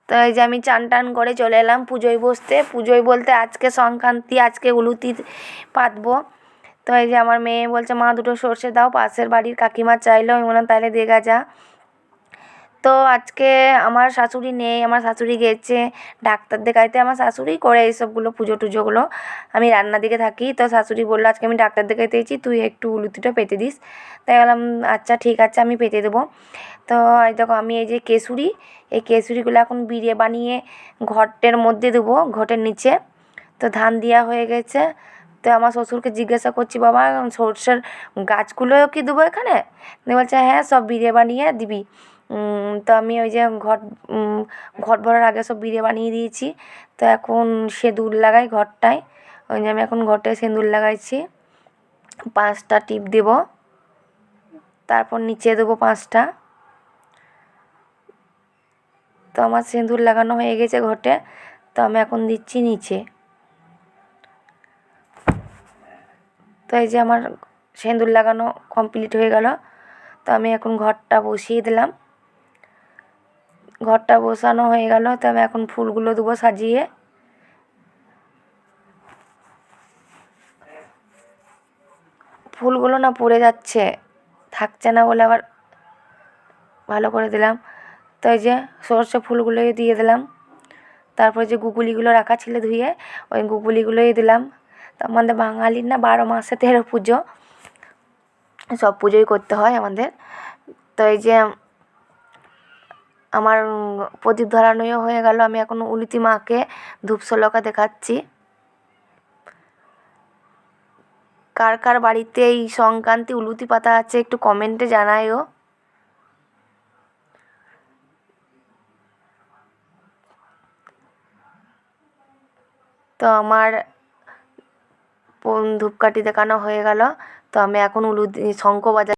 তো এই যে আমি চান টান করে চলে এলাম পুজোয় বসতে। পুজোয় বলতে আজকে সংক্রান্তি, আজকে উলুতি পাতবো। তো এই যে আমার মেয়ে বলছে মা দুটো সর্ষে দাও, পাশের বাড়ির কাকিমা চাইলো। আমি বললাম তাহলে দেখা যা। তো আজকে আমার শাশুড়ি নেই, আমার শাশুড়ি গেছে ডাক্তার দেখাইতে। আমার শাশুড়িই করে এইসবগুলো পুজো টুজোগুলো, আমি রান্নার দিকে থাকি। তো শাশুড়ি বললো আজকে আমি ডাক্তার দেখাইতে গেছি, তুই একটু উলুতিটা পেতে দিস। তাই বললাম আচ্ছা ঠিক আছে, আমি পেতে দেবো। তো এই দেখো আমি এই যে কেশরি, এই কেশরিগুলো এখন বিড়ে বানিয়ে ঘটের মধ্যে দেবো, ঘটের নিচে। তো ধান দেওয়া হয়ে গেছে। তো আমার শ্বশুরকে জিজ্ঞাসা করছি বাবা সরষের গাছগুলোও কি দেবো এখানে? দিয়ে বলছে হ্যাঁ সব বিড়ে বানিয়ে দিবি। তো আমি ওই যে ঘট ভরার আগে সব বিড়ে বানিয়ে দিয়েছি। তো এখন সিঁদুর লাগাই ঘরটায়। ওই যে আমি এখন ঘটে সিঁদুর লাগাইছি, 5টা টিপ দেব, তারপর নিচে দেবো 5টা। তো আমার সিঁদুর লাগানো হয়ে গেছে ঘটে। তো আমি এখন দিচ্ছি নিচে। তো এই যে আমার সিঁদুর লাগানো কমপ্লিট হয়ে গেল। তো আমি এখন ঘরটা বসিয়ে দিলাম। ঘরটা বসানো হয়ে গেল। তো আমি এখন ফুলগুলো দেবো সাজিয়ে। ফুলগুলো না পড়ে যাচ্ছে, থাকছে না বলে আবার ভালো করে দিলাম। তো এই যে সরষে ফুলগুলোই দিয়ে দিলাম। তারপর যে গুগুলিগুলো রাখা ছিল ধুয়ে, ওই গুগুলিগুলোই দিলাম। তো আমাদের বাঙালির না 12 মাসে 13 পুজো, সব পুজোই করতে হয় আমাদের। তো এই যে আমার প্রদীপ ধরানোও হয়ে গেল। আমি এখন উলুতি মাকে ধূপ শোলকা দেখাচ্ছি। কার কার বাড়িতে এই সংক্রান্তি উলুতি পাতা আছে একটু কমেন্টে জানায়ও। তো আমার ধূপকাঠি দেখানো হয়ে গেল। তো আমি এখন শঙ্খ বাজা